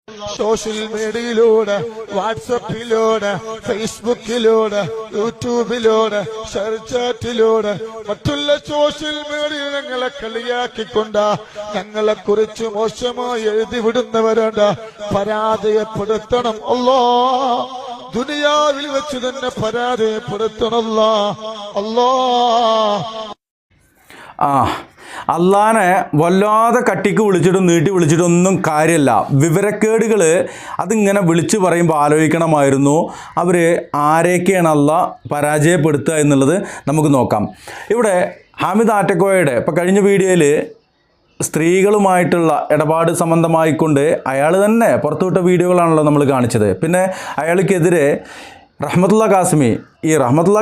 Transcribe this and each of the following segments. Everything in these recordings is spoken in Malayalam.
സോഷ്യൽ മീഡിയയിലൂടെ, വാട്സപ്പിലൂടെ, ഫേസ്ബുക്കിലൂടെ, യൂട്യൂബിലൂടെ, ഷെയർചാറ്റിലൂടെ, മറ്റുള്ള സോഷ്യൽ മീഡിയ ഞങ്ങളെ കളിയാക്കിക്കൊണ്ട് ഞങ്ങളെ കുറിച്ച് മോശമായി എഴുതി വിടുന്നവരുണ്ട്. പരാജയപ്പെടുത്തണം അല്ലാഹ്. ദുനിയാവിൽ വെച്ച് തന്നെ പരാജയപ്പെടുത്തണം അല്ലാഹ്. അള്ളാനെ വല്ലാതെ കട്ടിക്ക് വിളിച്ചിട്ടും നീട്ടി വിളിച്ചിട്ടൊന്നും കാര്യമില്ല. വിവരക്കേടുകൾ അതിങ്ങനെ വിളിച്ച് പറയുമ്പോൾ ആലോചിക്കണമായിരുന്നു അവർ ആരെയൊക്കെയാണ് അള്ളാഹ് പരാജയപ്പെടുത്തുക എന്നുള്ളത് നമുക്ക് നോക്കാം. ഇവിടെ ഹാമിദ് ആറ്റക്കോയയുടെ ഇപ്പോൾ കഴിഞ്ഞ വീഡിയോയിൽ സ്ത്രീകളുമായിട്ടുള്ള ഇടപാട് സംബന്ധമായിക്കൊണ്ട് അയാൾ തന്നെ പുറത്തുവിട്ട വീഡിയോകളാണല്ലോ നമ്മൾ കാണിച്ചത്. പിന്നെ അയാൾക്കെതിരെ റഹ്മത്തുള്ള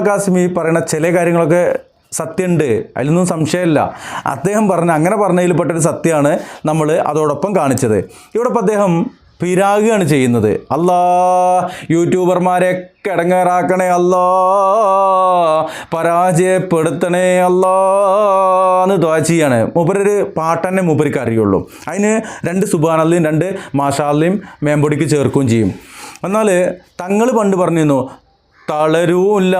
കാസിമി പറയുന്ന ചില കാര്യങ്ങളൊക്കെ സത്യമുണ്ട്, അതിലൊന്നും സംശയമില്ല. അദ്ദേഹം അങ്ങനെ പറഞ്ഞതിൽ പെട്ടൊരു സത്യമാണ് നമ്മൾ അതോടൊപ്പം കാണിച്ചത്. ഇവിടെ ഇപ്പോൾ അദ്ദേഹം പിരാഗുകയാണ് ചെയ്യുന്നത്. അല്ലാ, യൂട്യൂബർമാരെ കിടങ്ങേറാക്കണേ അല്ലാ, പരാജയപ്പെടുത്തണേ അല്ലാ എന്ന് ദുആ ചെയ്യാണ്. മൂപ്പരൊരു പാട്ട് തന്നെ മൂപ്പർക്ക് അറിയുള്ളൂ. അതിന് 2 സുബ്ഹാനല്ലയും 2 മാഷാല്ലയും മേമ്പൊടിക്ക് ചേർക്കുകയും ചെയ്യും. എന്നാൽ തങ്ങൾ പണ്ട് പറഞ്ഞിരുന്നു, തളരൂല്ല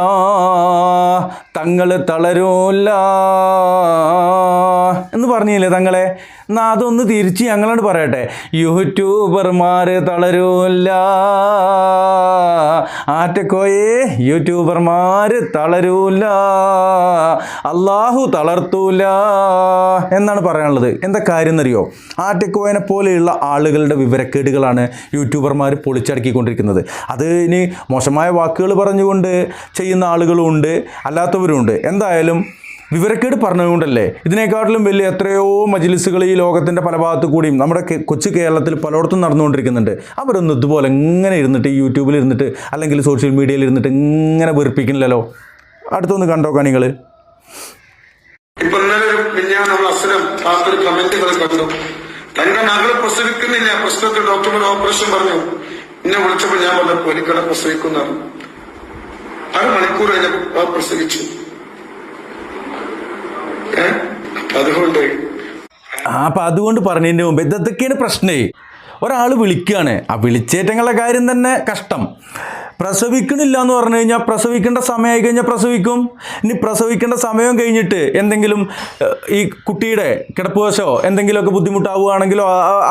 തങ്ങൾ തളരൂല്ല എന്ന് പറഞ്ഞില്ലേ തങ്ങളെ. എന്നാൽ അതൊന്ന് തിരിച്ച് ഞങ്ങളോട് പറയട്ടെ. യൂട്യൂബർമാർ തളരൂല്ല, ആറ്റക്കോയെ യൂട്യൂബർമാർ തളരൂല്ല, അള്ളാഹു തളർത്തൂല എന്നാണ് പറയാനുള്ളത്. എന്താ കാര്യം എന്നറിയോ? ആറ്റക്കോയനെ പോലെയുള്ള ആളുകളുടെ വിവരക്കേടുകളാണ് യൂട്യൂബർമാർ പൊളിച്ചടക്കിക്കൊണ്ടിരിക്കുന്നത്. അത് ഇനി മോശമായ വാക്കുകൾ പറഞ്ഞുകൊണ്ട് ചെയ്യുന്ന ആളുകളും ഉണ്ട്, അല്ലാത്തവരും ഉണ്ട്. എന്തായാലും വിവരക്കേട് പറഞ്ഞതുകൊണ്ടല്ലേ ഇതിനേക്കാട്ടിലും വലിയ എത്രയോ മജ്ലിസുകൾ ഈ ലോകത്തിൻ്റെ പല ഭാഗത്തു കൂടിയും നമ്മുടെ കൊച്ചു കേരളത്തിൽ പലയിടത്തും നടന്നുകൊണ്ടിരിക്കുന്നുണ്ട്. അവരൊന്നും ഇതുപോലെ ഇങ്ങനെ ഇരുന്നിട്ട് യൂട്യൂബിൽ ഇരുന്നിട്ട് അല്ലെങ്കിൽ സോഷ്യൽ മീഡിയയിൽ ഇരുന്നിട്ട് ഇങ്ങനെ വെറുപ്പിക്കുന്നില്ലല്ലോ. അടുത്തൊന്ന് കണ്ടോ കാണികൾ. ഇപ്പൊ കമന്റുകൾ കണ്ടു, തന്റെ മകള് പ്രസവിക്കുന്നില്ല, പ്രശ്നത്തിൽ ഡോക്ടർമാർ ഓപ്പറേഷൻ പറഞ്ഞു. എന്നെ വിളിച്ചപ്പോൾ ഞാൻ പറഞ്ഞു ഒരിക്കലും പ്രസവിക്കുന്നതാണ്. 6 മണിക്കൂർ കഴിഞ്ഞ പ്രസവിച്ചു. അതുകൊണ്ട് പറഞ്ഞതിൻ്റെ മുമ്പ് ഇതൊക്കെയാണ് പ്രശ്നേ. ഒരാൾ വിളിക്കുകയാണ്, ആ വിളിച്ചേറ്റങ്ങളുടെ കാര്യം തന്നെ കഷ്ടം. പ്രസവിക്കണില്ല എന്ന് പറഞ്ഞു കഴിഞ്ഞാൽ പ്രസവിക്കേണ്ട സമയമായി കഴിഞ്ഞാൽ പ്രസവിക്കും. ഇനി പ്രസവിക്കേണ്ട സമയം കഴിഞ്ഞിട്ട് എന്തെങ്കിലും ഈ കുട്ടിയുടെ കിടപ്പുവശോ എന്തെങ്കിലുമൊക്കെ ബുദ്ധിമുട്ടാവുകയാണെങ്കിലോ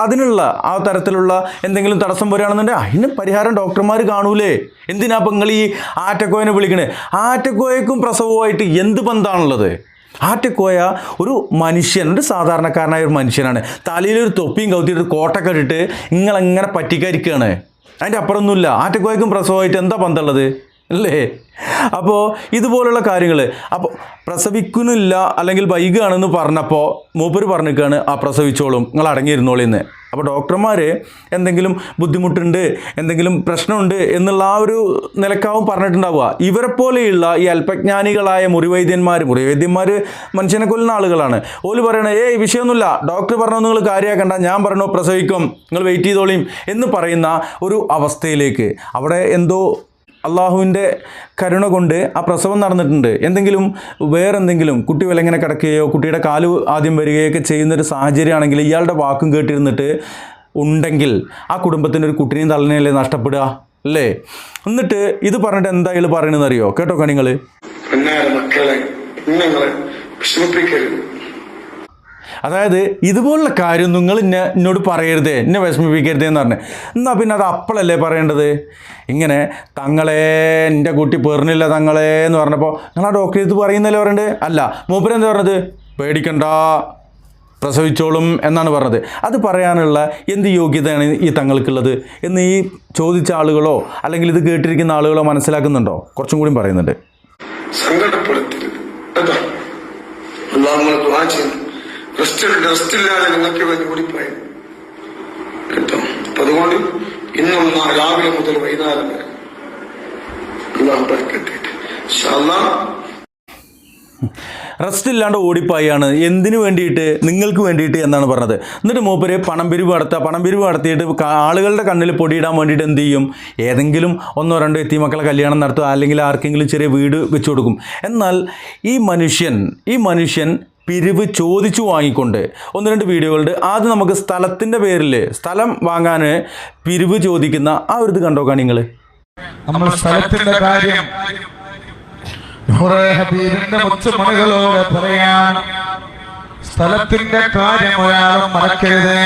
അതിനുള്ള ആ തരത്തിലുള്ള എന്തെങ്കിലും തടസ്സം വരികയാണെന്നുണ്ടെങ്കിൽ അതിന് പരിഹാരം ഡോക്ടർമാർ കാണൂലേ. എന്തിനാ അപ്പം നിങ്ങൾ ഈ ആറ്റക്കോയനെ വിളിക്കണേ? ആറ്റക്കോയക്കും പ്രസവവുമായിട്ട് എന്ത് ബന്ധമാണുള്ളത്? ആറ്റക്കോയ ഒരു മനുഷ്യൻ, ഒരു സാധാരണക്കാരനായ ഒരു മനുഷ്യനാണ്. തലയിലൊരു തൊപ്പിയും കൗത്തിയിട്ട് കോട്ടൊക്കെ ഇട്ടിട്ട് നിങ്ങളെങ്ങനെ പറ്റിക്കരിക്കുകയാണ്. അതിൻ്റെ അപ്പുറമൊന്നുമില്ല. ആറ്റക്കോയക്കും പ്രസവമായിട്ട് എന്താ ബന്ധമുള്ളത് അല്ലേ? അപ്പോൾ ഇതുപോലുള്ള കാര്യങ്ങൾ. അപ്പോൾ പ്രസവിക്കുന്നില്ല അല്ലെങ്കിൽ വൈകുകയാണെന്ന് പറഞ്ഞപ്പോൾ മൂപ്പര് പറഞ്ഞിരിക്കുകയാണ്, ആ പ്രസവിച്ചോളും, നിങ്ങൾ അടങ്ങിയിരുന്നോളിന്ന്. അപ്പോൾ ഡോക്ടർമാർ എന്തെങ്കിലും ബുദ്ധിമുട്ടുണ്ട്, എന്തെങ്കിലും പ്രശ്നമുണ്ട് എന്നുള്ള ആ ഒരു നിലക്കാവും പറഞ്ഞിട്ടുണ്ടാവുക. ഇവരെ പോലെയുള്ള ഈ അല്പജ്ഞാനികളായ മുറിവൈദ്യന്മാർ മനുഷ്യനെ കൊല്ലുന്ന ആളുകളാണ്. ഓല് പറയണേ, വിഷയമൊന്നുമില്ല, ഡോക്ടർ പറഞ്ഞു നിങ്ങൾ കാര്യമാക്കണ്ട, ഞാൻ പറഞ്ഞു പ്രസവിക്കും, നിങ്ങൾ വെയിറ്റ് ചെയ്തോളിയും എന്ന് പറയുന്ന ഒരു അവസ്ഥയിലേക്ക്. അവിടെ എന്തോ അള്ളാഹുവിൻ്റെ കരുണ കൊണ്ട് ആ പ്രസവം നടന്നിട്ടുണ്ട്. വേറെന്തെങ്കിലും കുട്ടി വിലങ്ങനെ കിടക്കുകയോ കുട്ടിയുടെ കാല് ആദ്യം വരികയൊക്കെ ചെയ്യുന്നൊരു സാഹചര്യമാണെങ്കിൽ ഇയാളുടെ വാക്കും കേട്ടിരുന്നിട്ട് ഉണ്ടെങ്കിൽ ആ കുടുംബത്തിൻ്റെ ഒരു കുട്ടിനെയും തള്ളനെയല്ലേ നഷ്ടപ്പെടുക അല്ലേ? എന്നിട്ട് ഇത് പറഞ്ഞിട്ട് എന്താ ഇയാൾ പറയണമെന്ന് അറിയോ? കേട്ടോ കണിങ്ങൾ. അതായത് ഇതുപോലുള്ള കാര്യം നിങ്ങൾ എന്നോട് പറയരുതേ, എന്നെ വിഷമിപ്പിക്കരുതേ എന്ന് പറഞ്ഞ്. എന്നാൽ പിന്നെ അത് അപ്പോഴല്ലേ പറയേണ്ടത്? ഇങ്ങനെ തങ്ങളെ എൻ്റെ കുട്ടി പേർന്നില്ല തങ്ങളെ എന്ന് പറഞ്ഞപ്പോൾ നിങ്ങൾ ആ ഡോക്ടറെ ഇത് പറയുന്നല്ലേ പറയണ്ടേ? അല്ല, മൂപ്പരെന്താ പറഞ്ഞത്? പേടിക്കണ്ട, പ്രസവിച്ചോളും എന്നാണ് പറഞ്ഞത്. അത് പറയാനുള്ള എന്ത് യോഗ്യതയാണ് ഈ തങ്ങൾക്കുള്ളത് എന്ന് ഈ ചോദിച്ച ആളുകളോ അല്ലെങ്കിൽ ഇത് കേട്ടിരിക്കുന്ന ആളുകളോ മനസ്സിലാക്കുന്നുണ്ടോ? കുറച്ചും കൂടി പറയുന്നുണ്ട്. റെസ്റ്റില്ലാതെ നിങ്ങൾക്ക് വേണ്ടി ഓടിപ്പോയി കേട്ടോ. അപ്പൊ അതുകൊണ്ട് ഇന്നും രാവിലെ മുതൽ വൈകുന്നേരം വരെ റെസ്റ്റ് ഇല്ലാണ്ട് ഓടിപ്പായാണ്. എന്തിനു വേണ്ടിയിട്ട്? നിങ്ങൾക്ക് വേണ്ടിയിട്ട് എന്നാണ് പറഞ്ഞത്. എന്നിട്ട് മൂപ്പര് പണം പിരിവ് നടത്തിയിട്ട് ആളുകളുടെ കണ്ണിൽ പൊടിയിടാൻ വേണ്ടിയിട്ട് എന്ത് ചെയ്യും? ഏതെങ്കിലും 1-2 എത്തിമക്കളെ കല്യാണം നടത്തുക, അല്ലെങ്കിൽ ആർക്കെങ്കിലും ചെറിയ വീട് വെച്ചു കൊടുക്കും. എന്നാൽ ഈ മനുഷ്യൻ പിരിവ് ചോദിച്ചു വാങ്ങിക്കൊണ്ട് 1-2 വീഡിയോകളുണ്ട്. ആദ്യം നമുക്ക് സ്ഥലത്തിൻ്റെ പേരിൽ സ്ഥലം വാങ്ങാൻ പിരിവ് ചോദിക്കുന്ന ആ ഒരു ഇത് കണ്ടോക്കാൻ നിങ്ങൾ. നമ്മൾ സ്ഥലത്തിന്റെ കാര്യം ഹബീബിന്റെ മുത്തുമണികളോട് പറയാൻ, സ്ഥലത്തിന്റെ കാര്യം ഒരാളും മറക്കരുത്.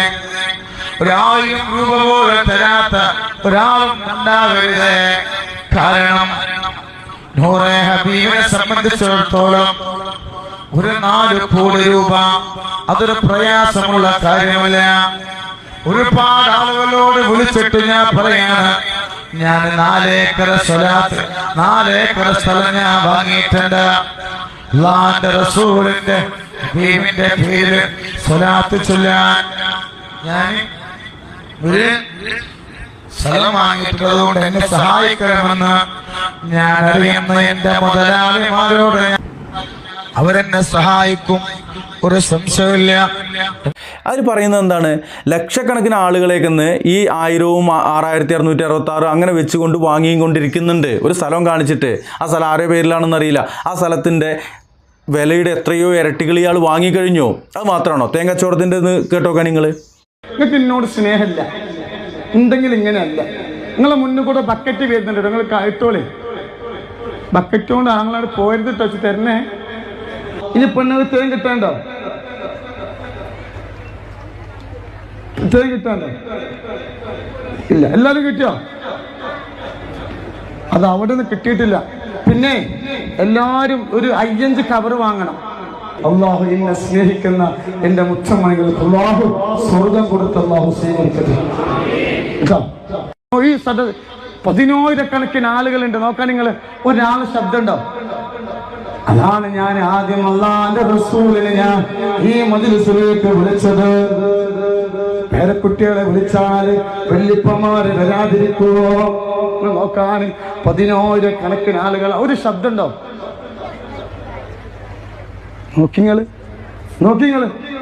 1000 രൂപ പോലും തരാത്ത ഒരാളും ഉണ്ടാവരുത്. കാരണം നൂറെ ഹബീബിനെ സംബന്ധിച്ചിടത്തോളം 4 കോടി രൂപ അതൊരു പ്രയാസമുള്ള കാര്യമല്ല. ഒരുപാട് ആളുകളോട് വിളിച്ചിട്ട് ഞാൻ പറയാണ്, ഞാൻ 4 ഏക്കർ സ്വലാത്ത് 4 ഏക്കർ സ്ഥലം ഞാൻ വാങ്ങിയിട്ടുണ്ട്. അല്ലാഹുവിന്റെ റസൂലിന്റെ ഹബീബിന്റെ പേരിൽ സ്വലാത്ത് ചൊല്ലാൻ ഞാൻ ഒരു സ്ഥലം വാങ്ങിയിട്ടുള്ളതുകൊണ്ട് എന്നെ സഹായിക്കണമെന്ന് ഞാൻ അറിയുന്ന എന്റെ മുതലാളിമാരോട് അവരെന്നെ സഹായിക്കും, ഒരു സംശയമില്ല. അതിൽ പറയുന്നത് എന്താണ്, ലക്ഷക്കണക്കിന് ആളുകളേക്കെന്ന് ഈ 1000ഉം 6666 അങ്ങനെ വെച്ചുകൊണ്ട് വാങ്ങിയും കൊണ്ടിരിക്കുന്നുണ്ട്. ഒരു സ്ഥലം കാണിച്ചിട്ട് ആ സ്ഥലം ആരുടെ പേരിലാണെന്ന് അറിയില്ല. ആ സ്ഥലത്തിൻ്റെ വിലയുടെ എത്രയോ ഇരട്ടികൾ ഇയാൾ വാങ്ങിക്കഴിഞ്ഞോ. അത് മാത്രമാണോ തേങ്ങച്ചോടത്തിൻ്റെ കേട്ടോക്കാൻ നിങ്ങൾ? നിങ്ങൾക്ക് എന്നോട് സ്നേഹമില്ല ഉണ്ടെങ്കിൽ ഇങ്ങനെയല്ല. നിങ്ങളെ മുന്നിൽ കൂടെ ബക്കറ്റ് വരുന്നുണ്ട്, നിങ്ങൾ ഇട്ടോളെ. ബക്കറ്റ് കൊണ്ട് ആങ്ങളോട് പോരുത് ടച്ച് തരണേ. ഇനി പെണ്ണുങ്ങൾ തേൻ കിട്ടാണ്ടോ? തേൻ കിട്ടാണ്ടോ? ഇല്ല. എല്ലാവരും കിട്ടിയോ? അത് അവിടെ നിന്ന് കിട്ടിയിട്ടില്ല. പിന്നെ എല്ലാരും ഒരു 5 കവർ വാങ്ങണം. അള്ളാഹു എന്നെ സ്നേഹിക്കുന്ന എന്റെ മുത്തമണികൾക്ക് അള്ളാഹു സ്വർഗം കൊടുത്ത് അള്ളാഹു സ്വീകരിക്കട്ടെ. ഈ 10,000 ആളുകളുണ്ട്. നോക്കാൻ നിങ്ങൾ ഒരാളെ ശബ്ദം ഉണ്ടോ? അതാണ് ഞാൻ ആദ്യം അള്ളാന്റെ റസൂലിനെ ഞാൻ ഈ മജ്‌ലിസിലേക്ക് വിളിച്ചത്. പേരക്കുട്ടികളെ വിളിച്ചാൽ വല്യപ്പന്മാര് വരാതിരിക്കുവോ നോക്കാൻ 10,000 ആളുകൾ. ഒരു ശബ്ദം ഉണ്ടോ? നോക്കിങ്ങള്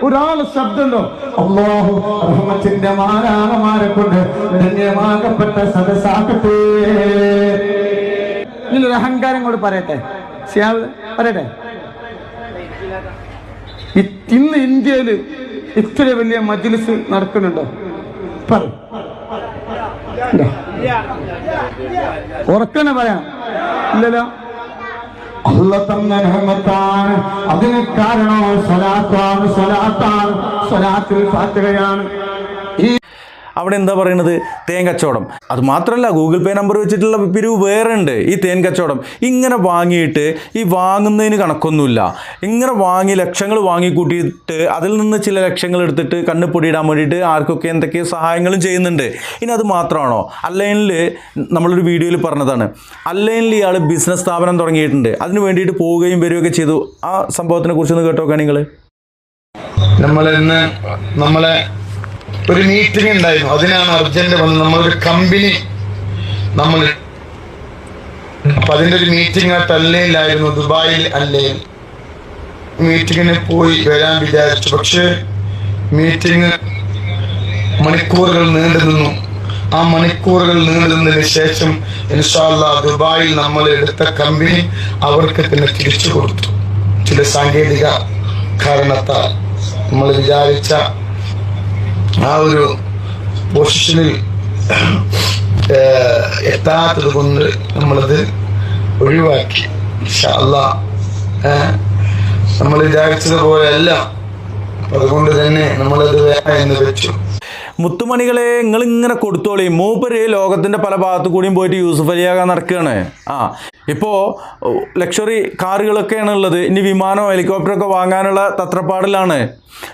ഒരാളെ ശബ്ദമുണ്ടോ? അല്ലാഹു റഹ്മത്തിന്റെ മാലാഖമാരെ കൊണ്ട് ധന്യമാകപ്പെട്ട സദസ്സാക്കട്ടെ. ഇതിലൊരു അഹങ്കാരം കൊണ്ട് പറയട്ടെ, പറയട്ടെ. ഇന്ന് ഇന്ത്യയിൽ ഇത്ര വലിയ മജ്‌ലിസ് നടക്കുന്നുണ്ടോ? ഉറക്കനെ പറയാം. ഇല്ലല്ലോ. അല്ലാഹു തന്ന റഹ്മത്താണ്. അതിന് കാരണം സ്വലാത്താണ്. സ്വലാത്തുൽ ഫാത്തിഹയാണ്. അവിടെ എന്താ പറയുന്നത്? തേൻ കച്ചവടം. അത് മാത്രമല്ല, ഗൂഗിൾ പേ നമ്പർ വെച്ചിട്ടുള്ള പിരിവ് വേറെ ഉണ്ട്. ഈ തേൻ കച്ചവടം ഇങ്ങനെ വാങ്ങിയിട്ട് ഈ വാങ്ങുന്നതിന് കണക്കൊന്നുമില്ല. ഇങ്ങനെ വാങ്ങി ലക്ഷങ്ങൾ വാങ്ങിക്കൂട്ടിയിട്ട് അതിൽ നിന്ന് ചില ലക്ഷങ്ങൾ എടുത്തിട്ട് കണ്ണ് പൊടിയിടാൻ വേണ്ടിയിട്ട് ആർക്കൊക്കെ എന്തൊക്കെ സഹായങ്ങളും ചെയ്യുന്നുണ്ട്. ഇനി അത് മാത്രമാണോ? അല്ലൈനിൽ നമ്മളൊരു വീഡിയോയിൽ പറഞ്ഞതാണ്, അല്ലൈനിൽ ഇയാൾ ബിസിനസ് സ്ഥാപനം തുടങ്ങിയിട്ടുണ്ട്. അതിന് വേണ്ടിയിട്ട് പോവുകയും വരികയൊക്കെ ചെയ്തു. ആ സംഭവത്തിനെ കുറിച്ചൊന്ന് കേട്ടോക്കാൻ നിങ്ങൾ. നമ്മളെ ഒരു മീറ്റിംഗ് ഉണ്ടായിരുന്നു. അതിനാണ് അർജന്റ് വന്നത്. നമ്മളൊരു കമ്പനി അപ്പൊ അതിന്റെ ഒരു മീറ്റിംഗ് അല്ലയിലായിരുന്നു, ദുബായിൽ അല്ലയിൽ. മീറ്റിങ്ങിന് പോയി വരാൻ വിചാരിച്ചു. പക്ഷേ മീറ്റിംഗ് മണിക്കൂറുകൾ നീണ്ടു നിന്നു. ആ മണിക്കൂറുകൾ നീണ്ടു നിന്നതിന് ശേഷം ഇൻഷാ അല്ലാഹ് ദുബായിൽ നമ്മൾ എടുത്ത കമ്പനി അവർക്ക് തന്നെ തിരിച്ചു കൊടുത്തു. ചില സാങ്കേതിക കാരണത്താൽ നമ്മൾ വിചാരിച്ച ആ ഒരു പൊസിഷനിൽ എത്താത്തത് കൊണ്ട് നമ്മളത് ഒഴിവാക്കി. ഇൻഷാ അല്ലാഹ് നമ്മൾ വിചാരിച്ചതുപോലെ അല്ല. അതുകൊണ്ട് തന്നെ നമ്മളത് വേറെ എന്ന് വെച്ചു. മുത്തുമണികളെ നിങ്ങളിങ്ങനെ കൊടുത്തോളി. മൂപ്പര് ലോകത്തിൻ്റെ പല ഭാഗത്തു കൂടിയും പോയിട്ട് യൂസുഫ് അലിയാകാൻ നടക്കുകയാണ്. ഇപ്പോൾ ലക്ഷറി കാറുകളൊക്കെയാണ് ഉള്ളത്. ഇനി വിമാനമോ ഹെലികോപ്റ്ററൊക്കെ വാങ്ങാനുള്ള തത്രപ്പാടിലാണ്.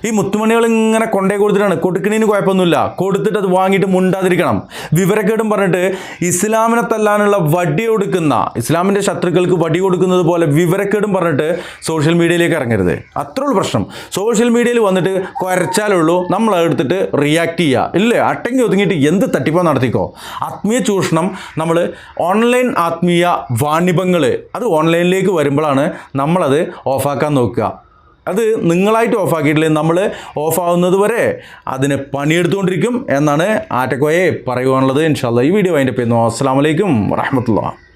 ഈ മുത്തുമണികൾ ഇങ്ങനെ കൊണ്ടേ കൊടുത്തിട്ടാണ്. കൊടുക്കണേന് കുഴപ്പമൊന്നുമില്ല, കൊടുത്തിട്ട് അത് വാങ്ങിയിട്ട് മുണ്ടാതിരിക്കണം. വിവരക്കേടും പറഞ്ഞിട്ട് ഇസ്ലാമിനെ തല്ലാനുള്ള വടി കൊടുക്കുന്ന, ഇസ്ലാമിൻ്റെ ശത്രുക്കൾക്ക് വടി കൊടുക്കുന്നത് പോലെ വിവരക്കേടും പറഞ്ഞിട്ട് സോഷ്യൽ മീഡിയയിലേക്ക് ഇറങ്ങരുത്. അത്രയുള്ള പ്രശ്നം. സോഷ്യൽ മീഡിയയിൽ വന്നിട്ട് കുരച്ചാലുള്ളൂ, നമ്മളതെടുത്തിട്ട് റിയാക്ട് ചെയ്യുക. ഇല്ലേ, അട്ടങ്ങി ഒതുങ്ങിയിട്ട് എന്ത് തട്ടിപ്പോ നടത്തിക്കോ. ആത്മീയ ചൂഷണം, നമ്മൾ ഓൺലൈൻ ആത്മീയ വാണിഭങ്ങൾ, അത് ഓൺലൈനിലേക്ക് വരുമ്പോഴാണ് നമ്മളത് ഓഫാക്കാൻ നോക്കുക. അത് നിങ്ങളായിട്ട് ഓഫാക്കിയിട്ടില്ലേ, നമ്മൾ ഓഫാവുന്നത് വരെ അതിന് പണിയെടുത്തുകൊണ്ടിരിക്കും എന്നാണ് ആറ്റക്കോയെ പറയുവാനുള്ളത്. ഇൻഷാ അല്ലാഹ് ഈ വീഡിയോ അതിൻ്റെ പേരുന്നു. അസ്സലാമു അലൈക്കും വറഹ്മത്തുള്ളാഹി.